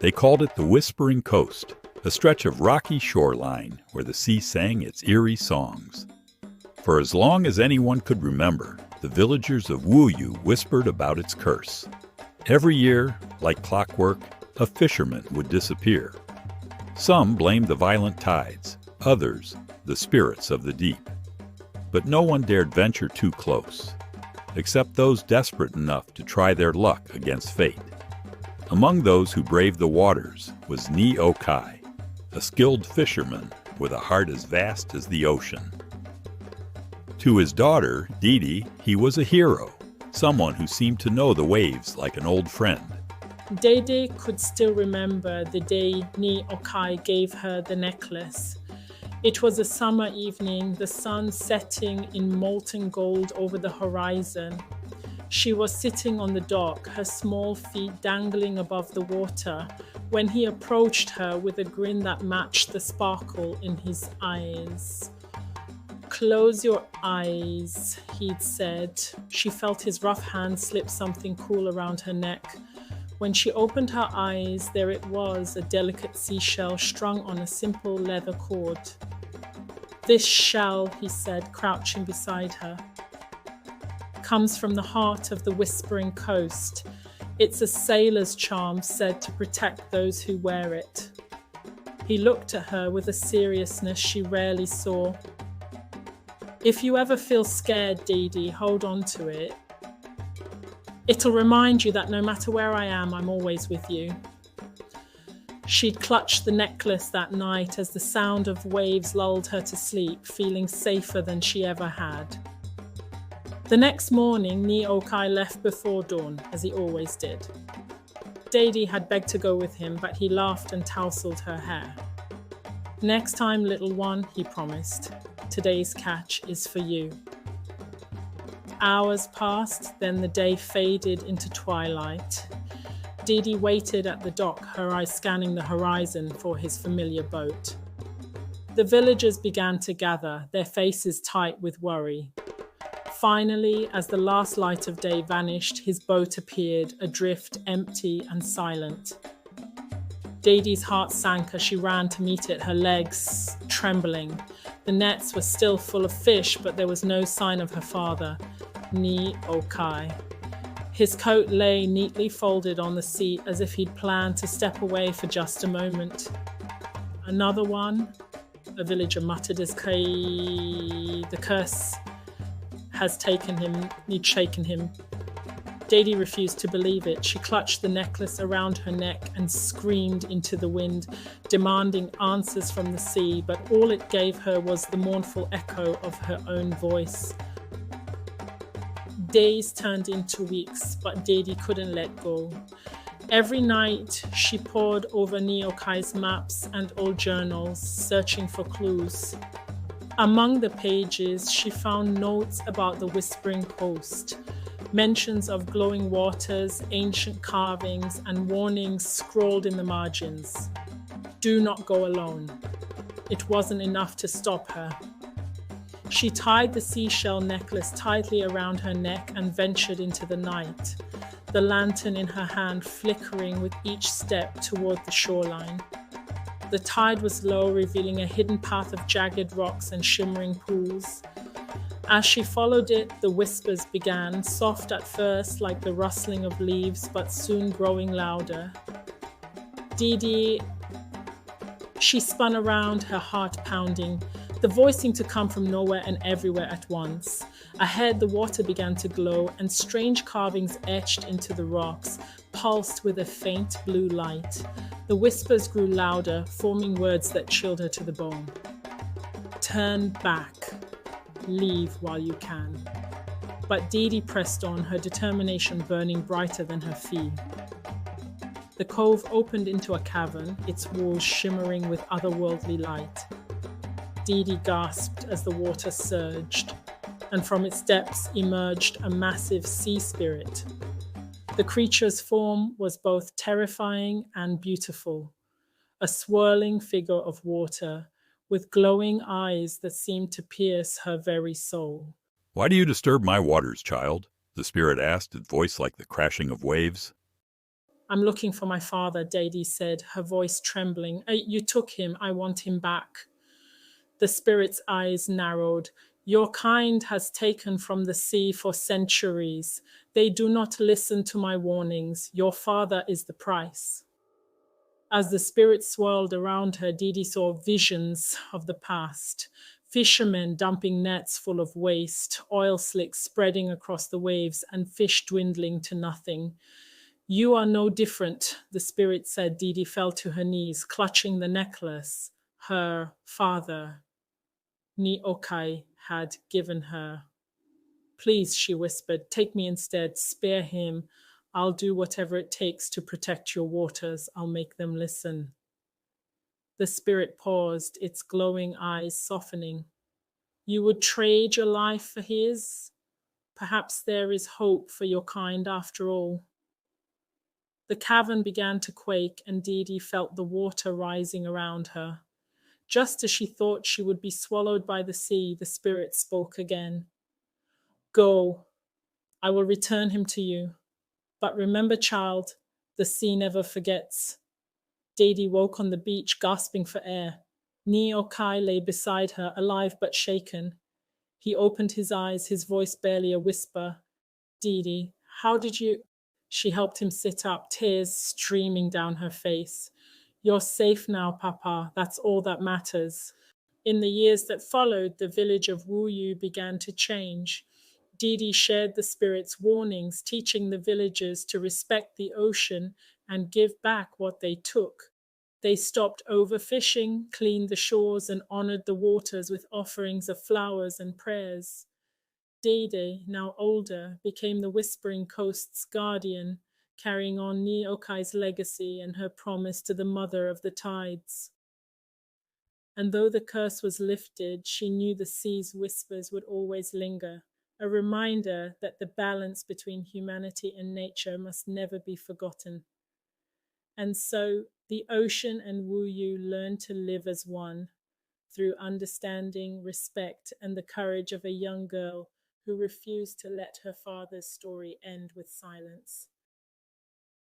They called it the Whispering Coast, a stretch of rocky shoreline where the sea sang its eerie songs. For as long as anyone could remember, the villagers of Woyu whispered about its curse. Every year, like clockwork, a fisherman would disappear. Some blamed the violent tides, others the spirits of the deep. But no one dared venture too close, except those desperate enough to try their luck against fate. Among those who braved the waters was Ni Okai, a skilled fisherman with a heart as vast as the ocean. To his daughter, Dede, he was a hero, someone who seemed to know the waves like an old friend. Dede could still remember the day Ni Okai gave her the necklace. It was a summer evening, the sun setting in molten gold over the horizon. She was sitting on the dock, her small feet dangling above the water, when he approached her with a grin that matched the sparkle in his eyes. "Close your eyes," he'd said. She felt his rough hand slip something cool around her neck. When she opened her eyes, there it was, a delicate seashell strung on a simple leather cord. "This shell," he said, crouching beside her, "comes from the heart of the Whispering Coast. It's a sailor's charm said to protect those who wear it." He looked at her with a seriousness she rarely saw. "If you ever feel scared, Dede, hold on to it. It'll remind you that no matter where I am, I'm always with you." She'd clutched the necklace that night as the sound of waves lulled her to sleep, feeling safer than she ever had. The next morning, Ni Okai left before dawn, as he always did. Dede had begged to go with him, but he laughed and tousled her hair. "Next time, little one," he promised. "Today's catch is for you." Hours passed, then the day faded into twilight. Dede waited at the dock, her eyes scanning the horizon for his familiar boat. The villagers began to gather, their faces tight with worry. Finally, as the last light of day vanished, his boat appeared, adrift, empty and silent. Dede's heart sank as she ran to meet it, her legs trembling. The nets were still full of fish, but there was no sign of her father, Ni Okai. His coat lay neatly folded on the seat as if he'd planned to step away for just a moment. "Another one?" a villager muttered as the curse has taken him, he'd shaken him. Dede refused to believe it. She clutched the necklace around her neck and screamed into the wind, demanding answers from the sea, but all it gave her was the mournful echo of her own voice. Days turned into weeks, but Dede couldn't let go. Every night, she pored over Ni Okai's maps and old journals, searching for clues. Among the pages, she found notes about the Whispering Coast, mentions of glowing waters, ancient carvings, and warnings scrawled in the margins. "Do not go alone." It wasn't enough to stop her. She tied the seashell necklace tightly around her neck and ventured into the night, the lantern in her hand flickering with each step toward the shoreline. The tide was low, revealing a hidden path of jagged rocks and shimmering pools. As she followed it, the whispers began, soft at first like the rustling of leaves, but soon growing louder. Dede, she spun around, her heart pounding. The voice seemed to come from nowhere and everywhere at once. Ahead, the water began to glow, and strange carvings etched into the rocks, pulsed with a faint blue light. The whispers grew louder, forming words that chilled her to the bone. "Turn back. Leave while you can." But Dede pressed on, her determination burning brighter than her fear. The cove opened into a cavern, its walls shimmering with otherworldly light. Dede gasped as the water surged, and from its depths emerged a massive sea spirit. The creature's form was both terrifying and beautiful, a swirling figure of water, with glowing eyes that seemed to pierce her very soul. "Why do you disturb my waters, child?" the spirit asked, its voice like the crashing of waves. I'm looking for my father, Dede said, her voice trembling. You took him. I want him back. The spirit's eyes narrowed. Your kind has taken from the sea for centuries. They do not listen to my warnings. Your father is the price. As the spirit swirled around her, Dede saw visions of the past. Fishermen dumping nets full of waste, oil slicks spreading across the waves, and fish dwindling to nothing. You are no different, the spirit said. Dede fell to her knees, clutching the necklace her father, Ni Okai, had given her. Please, she whispered, take me instead. Spare him. I'll do whatever it takes to protect your waters. I'll make them listen. The spirit paused, its glowing eyes softening. You would trade your life for his? Perhaps there is hope for your kind after all. The cavern began to quake, and Dede felt the water rising around her. Just as she thought she would be swallowed by the sea, the spirit spoke again. Go. I will return him to you. But remember, child, the sea never forgets. Dede woke on the beach, gasping for air. Ni Okai lay beside her, alive but shaken. He opened his eyes, his voice barely a whisper. Dede, how did you... She helped him sit up, tears streaming down her face. You're safe now, Papa. That's all that matters. In the years that followed, the village of Woyu began to change. Dede shared the spirit's warnings, teaching the villagers to respect the ocean and give back what they took. They stopped overfishing, cleaned the shores, and honored the waters with offerings of flowers and prayers. Dede, now older, became the Whispering Coast's guardian, carrying on Ni Okai's legacy and her promise to the Mother of the Tides. And though the curse was lifted, she knew the sea's whispers would always linger, a reminder that the balance between humanity and nature must never be forgotten. And so the ocean and Woyu learned to live as one, through understanding, respect, and the courage of a young girl who refused to let her father's story end with silence.